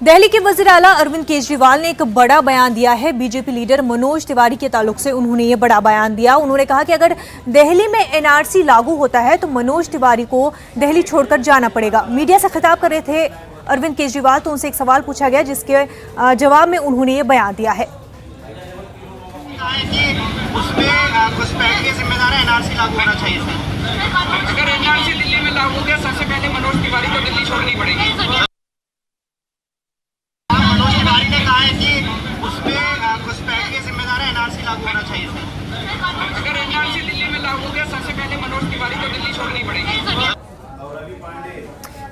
दिल्ली के वज़ीर आला अरविंद केजरीवाल ने एक बड़ा बयान दिया है। बीजेपी लीडर मनोज तिवारी के ताल्लुक से उन्होंने ये बड़ा बयान दिया। उन्होंने कहा कि अगर दिल्ली में एनआरसी लागू होता है तो मनोज तिवारी को दिल्ली छोड़कर जाना पड़ेगा। मीडिया से खिताब कर रहे थे अरविंद केजरीवाल, तो उनसे एक सवाल पूछा गया जिसके जवाब में उन्होंने ये बयान दिया है। अगर एनआरसी दिल्ली में लागू हो गया, सबसे पहले मनोज तिवारी को दिल्ली छोड़नी पड़ेगी। मनोज तिवारी ने कहा है कि उसमें घुसपैठ के जिम्मेदार एनआरसी लागू होना चाहिए। अगर एनआरसी दिल्ली में लागू हो गया, सबसे पहले मनोज तिवारी को दिल्ली छोड़नी पड़ेगी।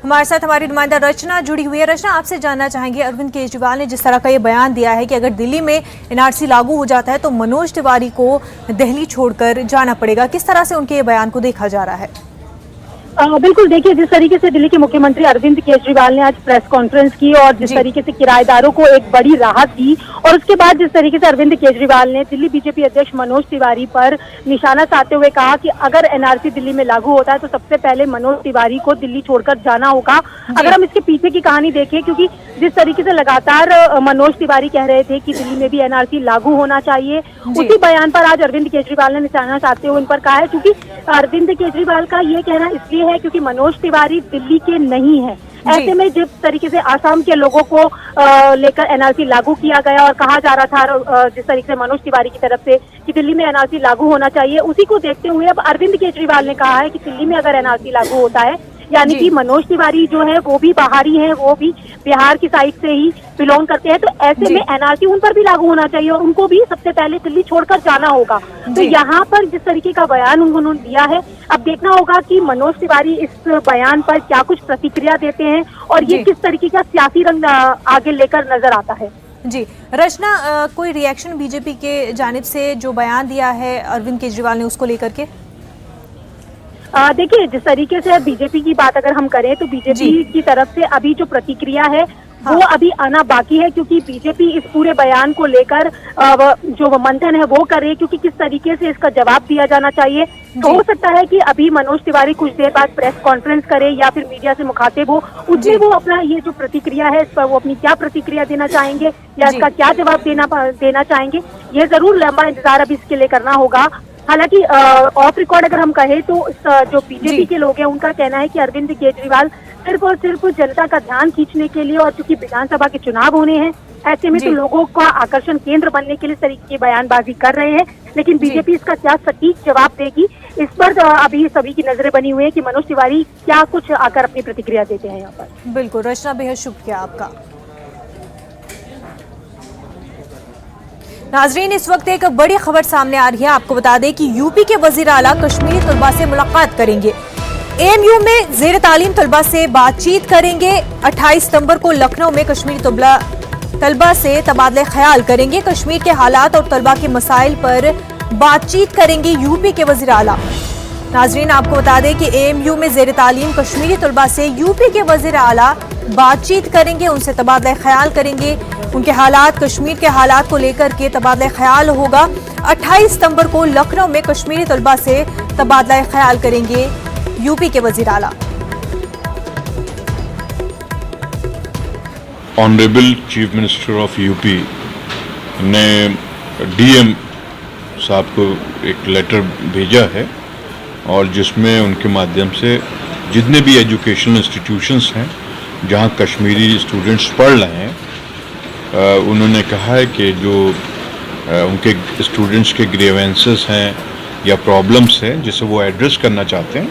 हमारे साथ हमारी नुमाइंदा रचना जुड़ी हुई है। रचना, आपसे जानना चाहेंगे, अरविंद केजरीवाल ने जिस तरह का ये बयान दिया है कि अगर दिल्ली में एनआरसी लागू हो जाता है तो मनोज तिवारी को दिल्ली छोड़कर जाना पड़ेगा, किस तरह से उनके ये बयान को देखा जा रहा है? बिल्कुल, देखिए, जिस तरीके से दिल्ली के मुख्यमंत्री अरविंद केजरीवाल ने आज प्रेस कॉन्फ्रेंस की और जिस तरीके से किराएदारों को एक बड़ी राहत दी, और उसके बाद जिस तरीके से अरविंद केजरीवाल ने दिल्ली बीजेपी अध्यक्ष मनोज तिवारी पर निशाना साधते हुए कहा कि अगर एनआरसी दिल्ली में लागू होता है तो सबसे पहले मनोज तिवारी को दिल्ली छोड़कर जाना होगा। अगर हम इसके पीछे की कहानी देखें, क्योंकि जिस तरीके से लगातार मनोज तिवारी कह रहे थे कि दिल्ली में भी एनआरसी लागू होना चाहिए, उसी बयान पर आज अरविंद केजरीवाल ने निशाना साधते हुए उन पर कहा है। क्योंकि अरविंद केजरीवाल का ये कहना इसलिए है क्योंकि मनोज तिवारी दिल्ली के नहीं है। ऐसे में जिस तरीके से आसाम के लोगों को लेकर एनआरसी लागू किया गया और कहा जा रहा था जिस तरीके से मनोज तिवारी की तरफ से कि दिल्ली में एनआरसी लागू होना चाहिए, उसी को देखते हुए अब अरविंद केजरीवाल ने कहा है कि दिल्ली में अगर एनआरसी लागू होता है, यानी कि मनोज तिवारी जो है वो भी बाहरी है, वो भी बिहार की साइड से ही बिलोंग करते हैं, तो ऐसे में एनआरसी उन पर भी लागू होना चाहिए और उनको भी सबसे पहले दिल्ली छोड़कर जाना होगा। तो यहाँ पर जिस तरीके का बयान उन्होंने दिया है, अब देखना होगा कि मनोज तिवारी इस बयान पर क्या कुछ प्रतिक्रिया देते हैं और ये किस तरीके का सियासी रंग आगे लेकर नजर आता है। जी रचना, कोई रिएक्शन बीजेपी के जानिब से जो बयान दिया है अरविंद केजरीवाल ने उसको लेकर के? देखिए, जिस तरीके से बीजेपी की बात अगर हम करें तो बीजेपी की तरफ से अभी जो प्रतिक्रिया है वो अभी आना बाकी है, क्योंकि बीजेपी इस पूरे बयान को लेकर जो मंथन है वो करे, क्योंकि किस तरीके से इसका जवाब दिया जाना चाहिए। तो हो सकता है कि अभी मनोज तिवारी कुछ देर बाद प्रेस कॉन्फ्रेंस करे या फिर मीडिया से मुखातिब हो, उसमें वो अपना ये जो प्रतिक्रिया है इस पर वो अपनी क्या प्रतिक्रिया देना चाहेंगे या इसका क्या जवाब देना चाहेंगे, ये जरूर लंबा इंतजार अभी इसके लिए करना होगा। हालांकि ऑफ रिकॉर्ड अगर हम कहें तो जो बीजेपी के लोग हैं उनका कहना है कि अरविंद केजरीवाल सिर्फ और सिर्फ जनता का ध्यान खींचने के लिए, और चूंकि विधानसभा के चुनाव होने हैं ऐसे में तो लोगों का आकर्षण केंद्र बनने के लिए इस तरीके की बयानबाजी कर रहे हैं, लेकिन बीजेपी इसका क्या सटीक जवाब देगी इस पर अभी सभी की नजरें बनी हुई है कि मनोज तिवारी क्या कुछ आकर अपनी प्रतिक्रिया देते हैं यहाँ पर। बिल्कुल रचना, बेहद शुक्रिया आपका। नाजरीन, इस वक्त एक बड़ी खबर सामने आ रही है। आपको बता दें कि यूपी के वजीर आला कश्मीरी तलबा से मुलाकात करेंगे। एएमयू में जेर तालीम तलबा से बातचीत करेंगे। 28 सितंबर को लखनऊ में कश्मीरी तलबा से तबादले ख्याल करेंगे। कश्मीर के हालात और तलबा के मसाइल पर बातचीत करेंगे यूपी के वजीर आला। नाजरीन, आपको बता दें कि एएमयू में जेर तालीम कश्मीरी तलबा से यूपी के वजीर आला बातचीत करेंगे, उनसे तबादला ख्याल करेंगे। उनके हालात, कश्मीर के हालात को लेकर के तबादला ख्याल होगा। 28 सितंबर को लखनऊ में कश्मीरी तलबा से तबादला ख्याल करेंगे यूपी के वजीर आला। Honourable chief minister of UP ने डीएम साहब को एक लेटर भेजा है और जिसमें उनके माध्यम से जितने भी एजुकेशनल इंस्टीट्यूशंस हैं जहां कश्मीरी स्टूडेंट्स पढ़ रहे हैं, उन्होंने कहा है कि जो उनके स्टूडेंट्स के ग्रीवेंसेस हैं या प्रॉब्लम्स हैं जिसे वो एड्रेस करना चाहते हैं,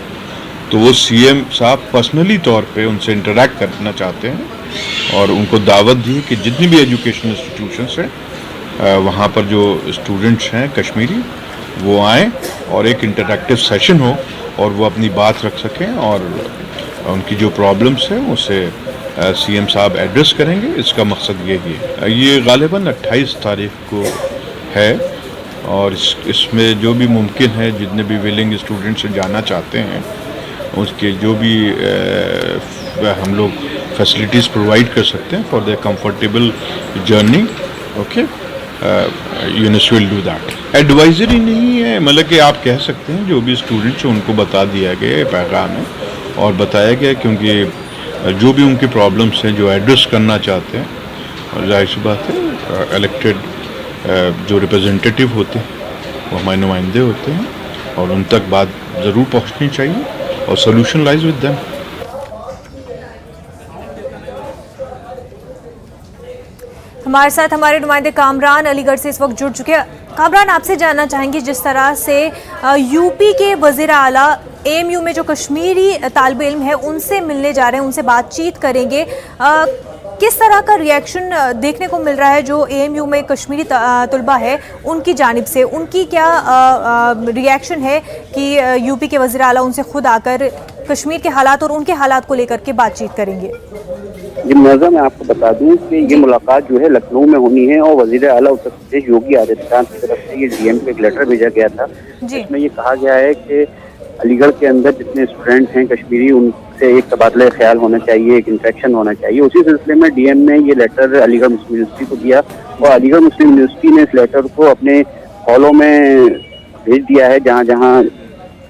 तो वो सीएम साहब पर्सनली तौर पे उनसे इंटरेक्ट करना चाहते हैं और उनको दावत दी कि जितनी भी एजुकेशनल इंस्टीट्यूशंस हैं वहाँ पर जो स्टूडेंट्स हैं कश्मीरी वो आएँ और एक इंटरेक्टिव सेशन हो और वो अपनी बात रख सकें और उनकी जो प्रॉब्लम्स हैं उसे सीएम साहब एड्रेस करेंगे। इसका मकसद यही है। ये गालिबन 28 तारीख को है और इसमें जो भी मुमकिन है, जितने भी विलिंग स्टूडेंट्स जाना चाहते हैं उसके जो भी हम लोग फैसिलिटीज़ प्रोवाइड कर सकते हैं for the comfortable journey. Okay, university will do that. Advisory नहीं है, मतलब कि आप कह सकते हैं जो भी स्टूडेंट्स हैं उनको बता दिया गया है पैगाम है और बताया गया, क्योंकि जो भी उनकी प्रॉब्लम्स हैं, जो एड्रेस करना चाहते हैं, और जाहिर सी बात है इलेक्टेड जो रिप्रेजेंटेटिव होते हैं वो हमारे नुमाइंदे होते हैं और उन तक बात ज़रूर पहुंचनी चाहिए और सोल्यूशन लाइज विद देम। हमारे साथ हमारे नुमाइंदे कामरान अलीगढ़ से इस वक्त जुड़ चुके हैं। कामरान, आपसे जानना चाहेंगे, जिस तरह से यूपी के वज़ीर आला एएमयू में जो कश्मीरी तालिबे इल्म है उनसे मिलने जा रहे हैं, उनसे बातचीत करेंगे, किस तरह का रिएक्शन देखने को मिल रहा है जो एएमयू में कश्मीरी तलबा है उनकी जानिब से? उनकी क्या रिएक्शन है कि यूपी के वज़ीर आला उनसे खुद आकर कश्मीर के हालात और उनके हालात को लेकर के बातचीत करेंगे? जी मुनाज़ा, मैं आपको बता दूं कि ये मुलाकात जो है लखनऊ में होनी है और वज़ीर आला उत्तर प्रदेश योगी आदित्यनाथ की तरफ से ये डीएम को एक लेटर भेजा गया था, जिसमें ये कहा गया है कि अलीगढ़ के अंदर जितने स्टूडेंट हैं कश्मीरी, उनसे एक तबादला ख्याल होना चाहिए, एक इंटरेक्शन होना चाहिए। उसी सिलसिले में डीएम ने ये लेटर अलीगढ़ मुस्लिम यूनिवर्सिटी को दिया और अलीगढ़ मुस्लिम यूनिवर्सिटी ने इस लेटर को अपने हॉलों में भेज दिया है जहाँ जहाँ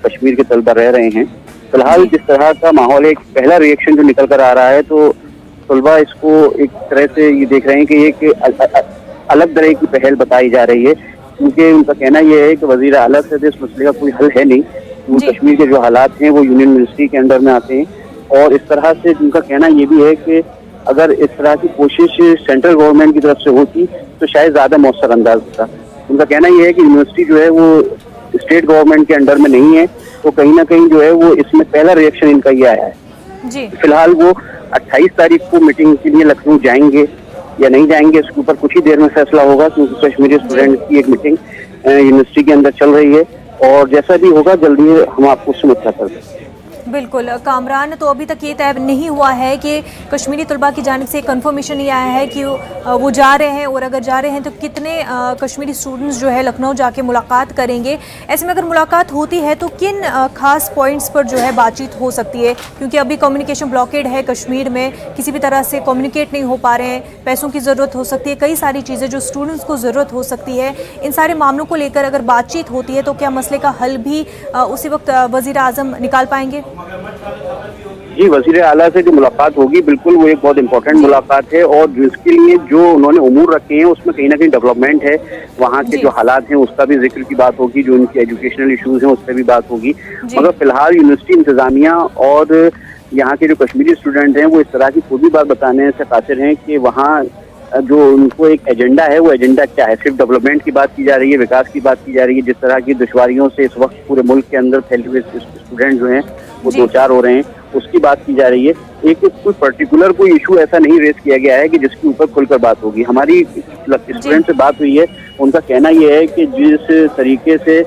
कश्मीर के तलबा रह रहे हैं। फिलहाल जिस तरह का माहौल है, एक पहला रिएक्शन जो निकल कर आ रहा है, तो तलबा इसको एक तरह से ये देख रहे हैं कि एक अलग तरह की पहल बताई जा रही है, क्योंकि उनका कहना यह है कि वज़ीर आला से इस मसले का कोई हल है नहीं। वो कश्मीर के जो हालात हैं वो यूनियन मिनिस्ट्री के अंडर में आते हैं और इस तरह से उनका कहना ये भी है कि अगर इस तरह की कोशिश सेंट्रल गवर्नमेंट की तरफ से होती तो शायद ज़्यादा मौसर अंदाज होता। उनका कहना यह है कि यूनिवर्सिटी जो है वो स्टेट गवर्नमेंट के अंडर में नहीं है, तो कहीं ना कहीं जो है वो इसमें पहला रिएक्शन इनका ये आया है। जी फिलहाल वो 28 तारीख को मीटिंग के लिए लखनऊ जाएंगे या नहीं जाएंगे, इसके ऊपर कुछ ही देर में फैसला होगा, क्योंकि कश्मीरी स्टूडेंट की एक मीटिंग यूनिवर्सिटी के अंदर चल रही है और जैसा भी होगा जल्दी हम आपको समाचार कर देंगे। बिल्कुल कामरान, तो अभी तक ये तय नहीं हुआ है कि कश्मीरी तलबा की जानिब से कंफर्मेशन नहीं आया है कि वो जा रहे हैं, और अगर जा रहे हैं तो कितने कश्मीरी स्टूडेंट्स जो है लखनऊ जाके मुलाकात करेंगे। ऐसे में अगर मुलाकात होती है तो किन खास पॉइंट्स पर जो है बातचीत हो सकती है, क्योंकि अभी कम्युनिकेशन ब्लॉकेड है कश्मीर में, किसी भी तरह से कम्युनिकेट नहीं हो पा रहे हैं, पैसों की ज़रूरत हो सकती है, कई सारी चीज़ें जो स्टूडेंट्स को ज़रूरत हो सकती है। इन सारे मामलों को लेकर अगर बातचीत होती है तो क्या मसले का हल भी उसी वक्त वज़ीर आज़म निकाल पाएंगे? जी, वज़ीर आला से जो मुलाकात होगी बिल्कुल वो एक बहुत इंपॉर्टेंट मुलाकात है और जिसके लिए जो उन्होंने उमूर रखे हैं उसमें कहीं ना कहीं डेवलपमेंट है, वहाँ के जो हालात हैं उसका भी जिक्र की बात होगी, जो उनकी एजुकेशनल इश्यूज हैं उस पर भी बात होगी। मगर फिलहाल यूनिवर्सिटी इंतजामिया और यहाँ के जो कश्मीरी स्टूडेंट हैं वो इस तरह की कोई भी बात बताने से कासिर हैं कि वहाँ जो उनको एक एजेंडा है वो एजेंडा क्या है। सिर्फ डेवलपमेंट की बात की जा रही है, विकास की बात की जा रही है, जिस तरह की दुश्वारियों से इस वक्त पूरे मुल्क के अंदर फैले हुए स्टूडेंट जो हैं वो दो चार हो रहे हैं, उसकी बात की जा रही है। एक कोई पर्टिकुलर कोई इशू ऐसा नहीं रेस किया गया है कि जिसके ऊपर खुलकर बात होगी। हमारी स्टूडेंट से बात हुई है, उनका कहना यह है कि जिस तरीके से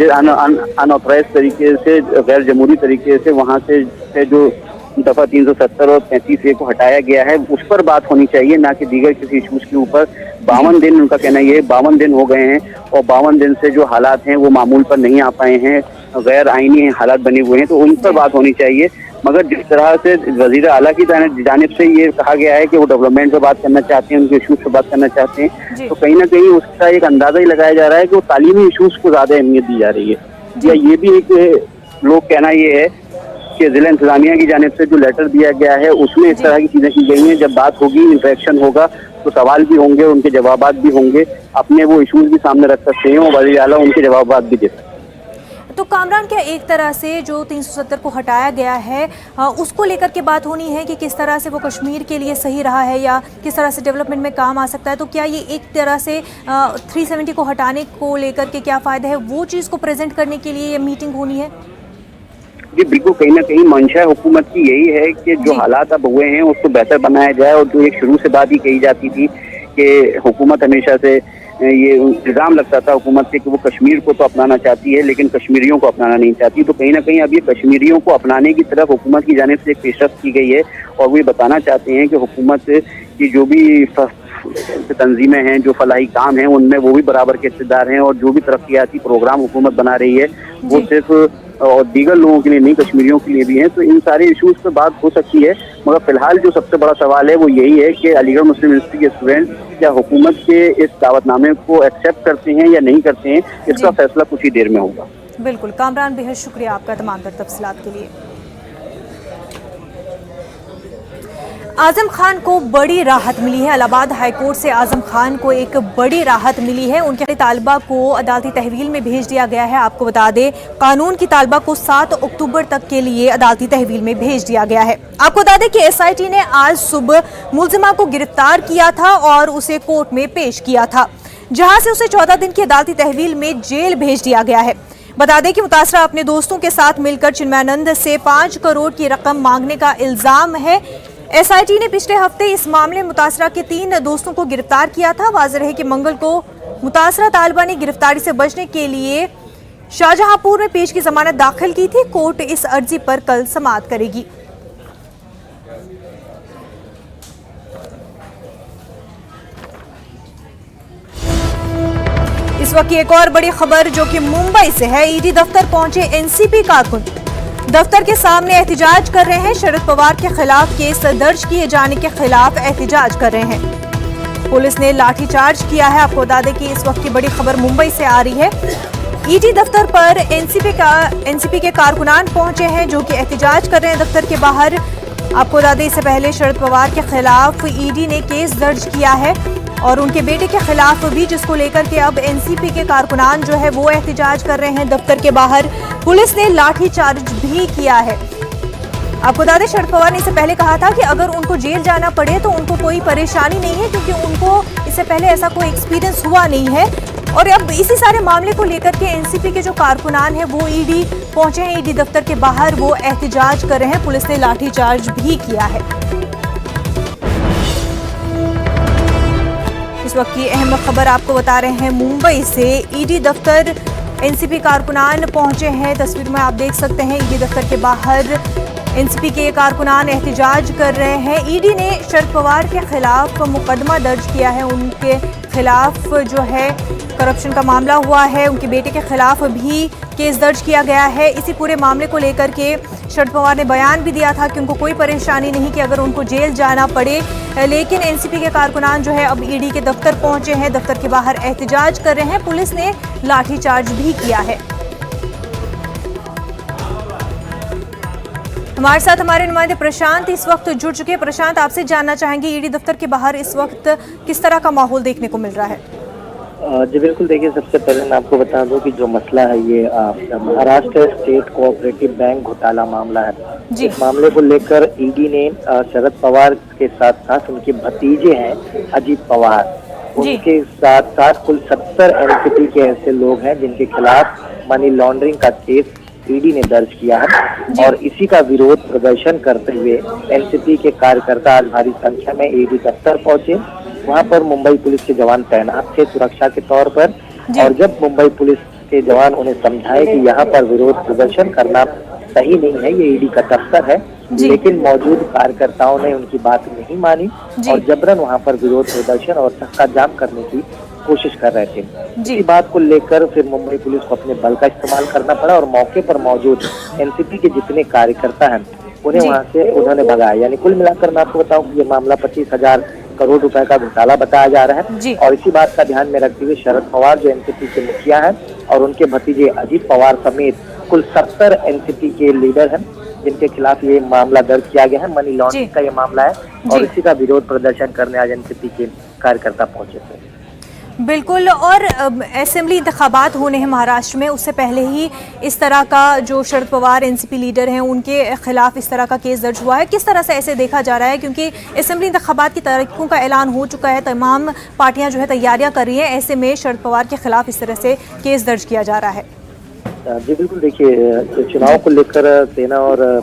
अनऑथराइज तरीके से, गैर जमहूरी तरीके से वहाँ से जो दफा 370 और 35A को हटाया गया है उस पर बात होनी चाहिए, ना कि दीगर किसी इशूज के ऊपर। 52 दिन उनका कहना ये है, 52 दिन हो गए हैं और 52 दिन से जो हालात हैं वो मामूल पर नहीं आ पाए हैं, गैर आईनी हालात बने हुए हैं, तो उन पर बात होनी चाहिए। मगर जिस तरह से वज़ीर आला की जानिब से ये कहा गया है कि वो डेवलपमेंट पर बात करना चाहते हैं, उनके इशूज पर बात करना चाहते हैं, तो कहीं ना कहीं उसका एक अंदाजा ही लगाया जा रहा है कि वो तालीमी इशूज को ज़्यादा अहमियत दी जा रही है। या ये भी एक लोग कहना ये है कि जिला इंतजामिया की जानिब से जो लेटर दिया गया है उसमें इस तरह की चीज़ें की गई हैं, जब बात होगी, इंटरेक्शन होगा तो सवाल भी होंगे, उनके जवाबात भी होंगे, अपने वो इशूज भी सामने रख सकते हैं और वज़ीर आला उनके जवाबात भी दे सकते हैं। तो कामरान, क्या एक तरह से जो 370 को हटाया गया है उसको लेकर के बात होनी है कि किस तरह से वो कश्मीर के लिए सही रहा है या किस तरह से डेवलपमेंट में काम आ सकता है? तो क्या ये एक तरह से 370 को हटाने को लेकर के क्या फ़ायदा है, वो चीज़ को प्रेजेंट करने के लिए ये मीटिंग होनी है? जी बिल्कुल, कहीं ना कहीं मंशा हुकूमत की यही है कि जो हालात अब हुए हैं उसको बेहतर बनाया जाए। और जो एक शुरू से बात ही कही जाती थी कि हुकूमत हमेशा से ये इल्ज़ाम लगता था हुकूमत से कि वो कश्मीर को तो अपनाना चाहती है लेकिन कश्मीरियों को अपनाना नहीं चाहती, तो कहीं ना कहीं अब ये कश्मीरियों को अपनाने की तरफ हुकूमत की जानिब से एक पेशरफ्त की गई है और वो ये बताना चाहते हैं कि हुकूमत की जो भी तंजीमें हैं, जो फलाही काम हैं, उनमें वो भी बराबर के हिस्सेदार हैं और जो भी तरक्याती प्रोग्राम हुकूमत बना रही है वो सिर्फ और दीगर लोगों के लिए नहीं, कश्मीरियों के लिए भी हैं। तो इन सारे इशूज़ पर बात हो सकती है, मगर फिलहाल जो सबसे बड़ा सवाल है वो यही है कि अलीगढ़ मुस्लिम यूनिवर्सिटी के स्टूडेंट क्या हुकूमत के इस दावतनामे को एक्सेप्ट करते हैं या नहीं करते हैं, इसका फैसला कुछ ही देर में होगा। बिल्कुल कामरान, बेहद शुक्रिया आपका तमाम तर तफसीलात के लिए। आजम खान को बड़ी राहत मिली है। इलाहाबाद हाईकोर्ट से आजम खान को एक बड़ी राहत मिली है। उनके तालिबा को अदालती तहवील में भेज दिया गया है। आपको बता दें, कानून की तालिबा को 7 अक्टूबर तक के लिए अदालती तहवील में भेज दिया गया है। आपको बता दें कि SIT ने आज सुबह मुलजिमा को गिरफ्तार किया था और उसे कोर्ट में पेश किया था, जहां से उसे 14 दिन की अदालती तहवील में जेल भेज दिया गया है। बता दें कि मुतासरा अपने दोस्तों के साथ मिलकर चिन्मयानंद से 5 करोड़ की रकम मांगने का इल्जाम है। SIT ने पिछले हफ्ते इस मामले में मुतासरा के 3 दोस्तों को गिरफ्तार किया था। वाज़ेह है कि मंगल को मुतासरा तालिबा ने गिरफ्तारी से बचने के लिए शाहजहांपुर में पेश की जमानत दाखिल की थी। कोर्ट इस अर्जी पर कल समाअत करेगी। इस वक्त की एक और बड़ी खबर जो कि मुंबई से है। ED दफ्तर पहुंचे NCP कारकुन, दफ्तर के सामने एहतिजाज कर रहे हैं। शरद पवार के खिलाफ केस दर्ज किए जाने के खिलाफ एहतिजाज कर रहे हैं। पुलिस ने लाठीचार्ज किया है। आपको बता दें कि इस वक्त की बड़ी खबर मुंबई से आ रही है। ED दफ्तर पर NCP के कारकुनान पहुंचे हैं जो कि एहतिजाज कर रहे हैं दफ्तर के बाहर। आपको बता दें, इससे पहले शरद पवार के खिलाफ ED ने केस दर्ज किया है और उनके बेटे के खिलाफ भी, जिसको लेकर के अब NCP के कारकुनान जो है वो एहतिजाज कर रहे हैं दफ्तर के बाहर। पुलिस ने लाठीचार्ज भी किया है। आपको बता दें, शरद पवार ने इससे पहले कहा था कि अगर उनको जेल जाना पड़े तो उनको कोई परेशानी नहीं है, क्योंकि उनको इससे पहले ऐसा कोई एक्सपीरियंस हुआ नहीं है। और अब इसी सारे मामले को लेकर के NCP के जो कारकुनान है वो ED पहुंचे हैं। ED दफ्तर के बाहर वो एहतिजाज कर रहे हैं। पुलिस ने लाठीचार्ज भी किया है। इस वक्त की अहम खबर आपको बता रहे हैं मुंबई से। ED दफ्तर NCP कारकुनान पहुंचे हैं। तस्वीर में आप देख सकते हैं ED दफ्तर के बाहर NCP के कारकुनान एहतिजाज कर रहे हैं। ED ने शरद पवार के खिलाफ मुकदमा दर्ज किया है। उनके खिलाफ जो है करप्शन का मामला हुआ है। उनके बेटे के खिलाफ भी केस दर्ज किया गया है। इसी पूरे मामले को लेकर के शरद पवार ने बयान भी दिया था कि उनको कोई परेशानी नहीं कि अगर उनको जेल जाना पड़े। लेकिन NCP के कारकुनान जो है अब ED के दफ्तर पहुंचे हैं, दफ्तर के बाहर एहतिजाज कर रहे हैं। पुलिस ने लाठीचार्ज भी किया है। हमारे साथ हमारे नुमाइंदे प्रशांत इस वक्त जुड़ चुके हैं। प्रशांत, आपसे जानना चाहेंगे ED दफ्तर के बाहर इस वक्त किस तरह का माहौल देखने को मिल रहा है? जी बिल्कुल, देखिए सबसे पहले मैं आपको बता दूं कि जो मसला है ये महाराष्ट्र स्टेट कोऑपरेटिव बैंक घोटाला मामला है। इस मामले को लेकर ED ने शरद पवार के साथ साथ उनके भतीजे हैं अजीत पवार, उनके साथ साथ कुल 70 NCP के ऐसे लोग हैं जिनके खिलाफ मनी लॉन्ड्रिंग का केस ED ने दर्ज किया है। और इसी का विरोध प्रदर्शन करते हुए NCP के कार्यकर्ता आज भारी संख्या में ED दफ्तर पहुंचे। वहां पर मुंबई पुलिस के जवान तैनात थे सुरक्षा के तौर पर। और जब मुंबई पुलिस के जवान उन्हें समझाए कि यहाँ पर विरोध प्रदर्शन करना सही नहीं है, ये ED का दफ्तर है, लेकिन मौजूद कार्यकर्ताओं ने उनकी बात नहीं मानी और जबरन वहाँ पर विरोध प्रदर्शन और चक्का जाम करने की कोशिश कर रहे थे। इसी बात को लेकर फिर मुंबई पुलिस को अपने बल का इस्तेमाल करना पड़ा और मौके पर मौजूद NCP के जितने कार्यकर्ता हैं उन्हें वहाँ से उन्होंने भगाया। यानी कुल मिलाकर मैं आपको बताऊं कि ये मामला 25,000 करोड़ रुपए का घोटाला बताया जा रहा है। और इसी बात का ध्यान में रखते हुए शरद पवार जो NCP के मुखिया हैं और उनके भतीजे अजीत पवार समेत कुल 70 NCP के लीडर हैं जिनके खिलाफ ये मामला दर्ज किया गया है। मनी लॉन्ड्रिंग का ये मामला है और इसी का विरोध प्रदर्शन करने आज NCP के कार्यकर्ता पहुंचे थे। बिल्कुल। और असेंबली इंतखाबात होने हैं महाराष्ट्र में, उससे पहले ही इस तरह का जो शरद पवार NCP लीडर हैं उनके खिलाफ इस तरह का केस दर्ज हुआ है। किस तरह से ऐसे देखा जा रहा है, क्योंकि असेंबली इंतखाबात की तारीखों का ऐलान हो चुका है, तमाम पार्टियां जो है तैयारियां कर रही हैं, ऐसे में शरद पवार के खिलाफ इस तरह से केस दर्ज किया जा रहा है? जी बिल्कुल, देखिए चुनाव को लेकर सेना और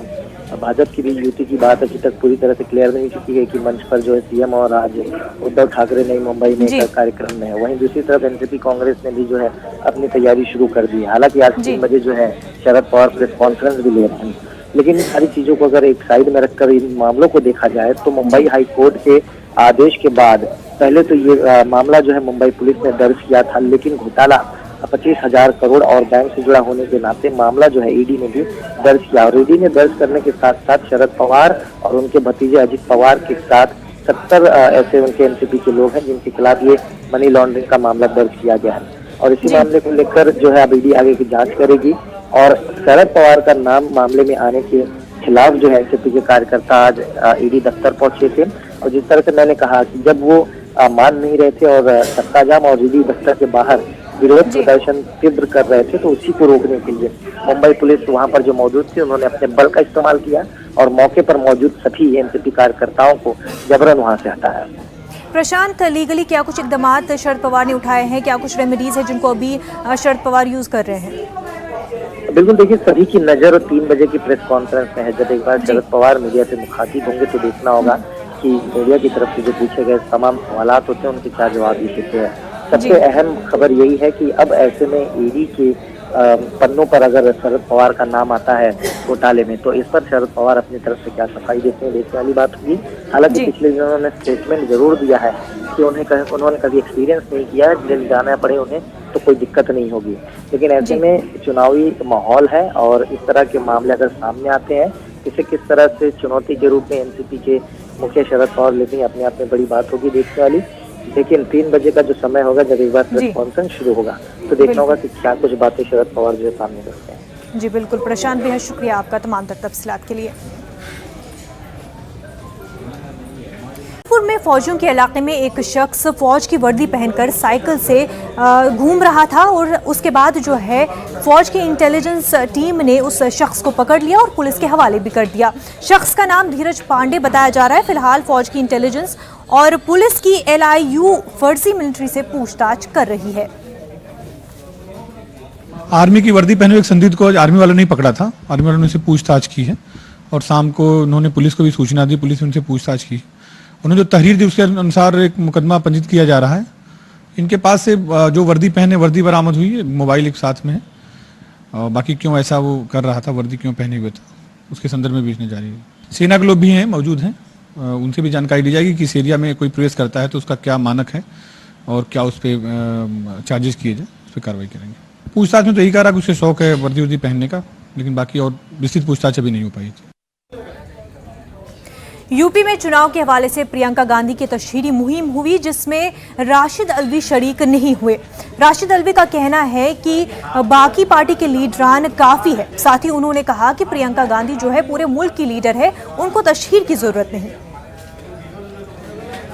भाजपा की भी युति की बात अभी तक पूरी तरह से क्लियर नहीं चुकी है कि मंच पर जो है CM और आज उद्धव ठाकरे नई मुंबई में एक कार्यक्रम में है। वहीं दूसरी तरफ NCP कांग्रेस ने भी जो है अपनी तैयारी शुरू कर दी है। हालांकि आज 3 बजे जो है शरद पवार प्रेस कॉन्फ्रेंस भी ले रहे हैं, लेकिन इन सारी चीजों को अगर एक साइड में रखकर इन मामलों को देखा जाए तो मुंबई हाई कोर्ट के आदेश के बाद पहले तो ये मामला जो है मुंबई पुलिस ने दर्ज किया था, लेकिन घोटाला 25,000 करोड़ और बैंक से जुड़ा होने के नाते मामला जो है ED ने भी दर्ज किया। और ED ने दर्ज करने के साथ साथ शरद पवार और उनके भतीजे अजीत पवार के साथ 70 ऐसे उनके NCP के लोग हैं जिनके खिलाफ ये मनी लॉन्ड्रिंग का मामला दर्ज किया गया है। और इसी मामले को लेकर जो है अब ED आगे की जांच करेगी और शरद पवार का नाम मामले में आने के खिलाफ जो है एनसीपी के कार्यकर्ता आज ईडी दफ्तर पहुंचे थे। और जिस तरह से मैंने कहा कि जब वो मान नहीं रहे थे और सत्ताजाम और ईडी दफ्तर के बाहर विरोध प्रदर्शन तीव्र कर रहे थे, तो उसी को रोकने के लिए मुंबई पुलिस वहां पर जो मौजूद थी, उन्होंने अपने बल का इस्तेमाल किया और मौके पर मौजूद सभी एनसीपी कार्यकर्ताओं को जबरन वहां से हटाया। प्रशांत, लीगली क्या कुछ इकदाम शरद पवार ने उठाए हैं? क्या कुछ रेमेडीज है जिनको अभी शरद पवार यूज कर रहे हैं? बिल्कुल, देखिए सभी की नजर 3 बजे की प्रेस कॉन्फ्रेंस में है। जब एक बार शरद पवार मीडिया से मुखातिब होंगे तो देखना होगा कि मीडिया की तरफ से जो पूछे गए तमाम सवालात होते हैं उनके क्या जवाब भी देते हैं। सबसे अहम खबर यही है कि अब ऐसे में ईडी के पन्नों पर अगर शरद पवार का नाम आता है घोटाले में, तो इस पर शरद पवार अपनी तरफ से क्या सफाई देते हैं, देखने वाली बात होगी। हालांकि पिछले दिनों उन्होंने स्टेटमेंट जरूर दिया है कि उन्होंने कभी एक्सपीरियंस नहीं किया है, जिन जाना पड़े उन्हें तो कोई दिक्कत नहीं होगी। लेकिन ऐसे में चुनावी माहौल है और इस तरह के मामले अगर सामने आते हैं, इसे किस तरह से चुनौती के रूप में एनसीपी के मुखिया शरद पवार लेते हैं, अपने आप में बड़ी बात होगी देखने वाली। लेकिन 3 बजे का जो समय होगा, जब एक बार प्रेस कॉन्फ्रेंस शुरू होगा, तो देखना होगा कि क्या कुछ बातें शरद पवार जो सामने रखते हैं। जी बिल्कुल प्रशांत, बेहद शुक्रिया आपका तमाम तफसीलात के लिए। में फौजियों के इलाके में एक शख्स फौज की वर्दी पहनकर साइकिल से घूम रहा था और उसके बाद जो है फौज की इंटेलिजेंस टीम ने उस शख्स को पकड़ लिया और पुलिस के हवाले भी कर दिया। शख्स का नाम धीरज पांडे बताया जा रहा है। फिलहाल फौज की इंटेलिजेंस और पुलिस की LIU फर्जी मिलिट्री से पूछताछ कर रही है। आर्मी की वर्दी पहने हुए एक संदिग्ध को आर्मी वालों ने पकड़ा था। आर्मी वालों ने उनसे पूछताछ की है और शाम को उन्होंने पुलिस को भी सूचना दी। पुलिस ने उनसे पूछताछ की। उन्होंने जो तहरीर दी उसके अनुसार एक मुकदमा पंजीकृत किया जा रहा है। इनके पास से जो वर्दी पहने वर्दी बरामद हुई है, मोबाइल एक साथ में है। और बाकी क्यों ऐसा वो कर रहा था, वर्दी क्यों पहने हुए था, उसके संदर्भ में बेचने जा रही है। सेना के लोग भी हैं, मौजूद हैं, उनसे भी जानकारी दी जाएगी कि इस एरिया में कोई प्रवेश करता है तो उसका क्या मानक है और क्या उस पर चार्जेस किए जाए, उस पर कार्रवाई करेंगे। पूछताछ में तो यही कह रहा कि उसे शौक है वर्दी वर्दी पहनने का, लेकिन बाकी और विस्तृत पूछताछ अभी नहीं हो पाई थी। यूपी में चुनाव के हवाले से प्रियंका गांधी की तशहीरी मुहिम हुई, जिसमें राशिद अल्वी शरीक नहीं हुए। राशिद अल्वी का कहना है कि बाकी पार्टी के लीडरान काफी है। साथ ही उन्होंने कहा कि प्रियंका गांधी जो है पूरे मुल्क की लीडर है, उनको तशहीर की जरूरत नहीं।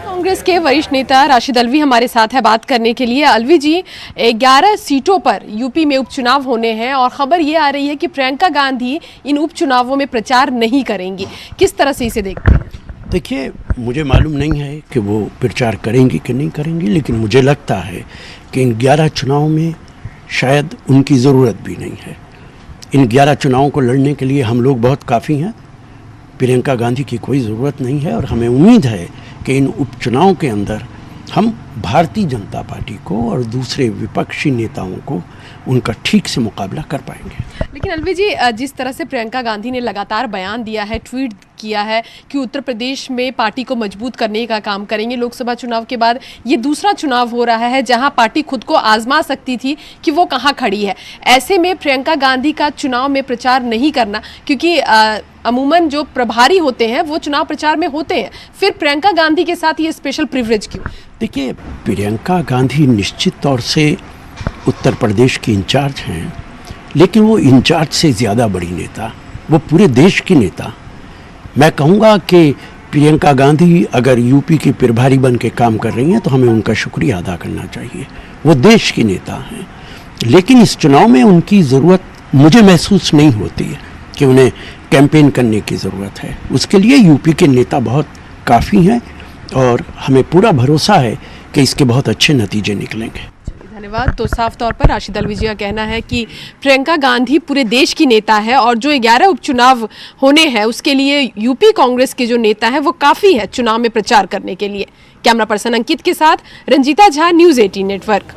कांग्रेस के वरिष्ठ नेता राशिद अल्वी हमारे साथ है बात करने के लिए। अल्वी जी, 11 सीटों पर यूपी में उपचुनाव होने हैं और खबर ये आ रही है कि प्रियंका गांधी इन उपचुनावों में प्रचार नहीं करेंगी। किस तरह से इसे देखते हैं? देखिए, मुझे मालूम नहीं है कि वो प्रचार करेंगी कि नहीं करेंगी, लेकिन मुझे लगता है कि इन 11 चुनावों में शायद उनकी ज़रूरत भी नहीं है। इन 11 चुनावों को लड़ने के लिए हम लोग बहुत काफ़ी हैं। प्रियंका गांधी की कोई ज़रूरत नहीं है और हमें उम्मीद है कि इन उपचुनावों के अंदर हम भारतीय जनता पार्टी को और दूसरे विपक्षी नेताओं को उनका ठीक से मुकाबला कर पाएंगे। लेकिन अल्वी जी, जिस तरह से प्रियंका गांधी ने लगातार बयान दिया है, ट्वीट किया है कि उत्तर प्रदेश में पार्टी को मजबूत करने का काम करेंगे। लोकसभा चुनाव के बाद ये दूसरा चुनाव हो रहा है जहां पार्टी खुद को आजमा सकती थी कि वो कहां खड़ी है। ऐसे में प्रियंका गांधी का चुनाव में प्रचार नहीं करना, क्योंकि अमूमन जो प्रभारी होते हैं वो चुनाव प्रचार में होते हैं, फिर प्रियंका गांधी के साथ ये स्पेशल प्रिविलेज क्यों? देखिए, प्रियंका गांधी निश्चित तौर से उत्तर प्रदेश की इंचार्ज हैं, लेकिन वो इंचार्ज से ज़्यादा बड़ी नेता, वो पूरे देश की नेता। मैं कहूँगा कि प्रियंका गांधी अगर यूपी की प्रभारी बन के काम कर रही हैं तो हमें उनका शुक्रिया अदा करना चाहिए। वो देश की नेता हैं, लेकिन इस चुनाव में उनकी ज़रूरत मुझे महसूस नहीं होती है कि उन्हें कैंपेन करने की ज़रूरत है। उसके लिए यूपी के नेता बहुत काफ़ी हैं और हमें पूरा भरोसा है कि इसके बहुत अच्छे नतीजे निकलेंगे। धन्यवाद। तो साफ तौर पर राशिद अल्वी जी का कहना है कि प्रियंका गांधी पूरे देश की नेता है और जो 11 उपचुनाव होने हैं उसके लिए यूपी कांग्रेस के जो नेता हैं वो काफ़ी है चुनाव में प्रचार करने के लिए। कैमरा पर्सन अंकित के साथ रंजीता झा, न्यूज़ 18 नेटवर्क।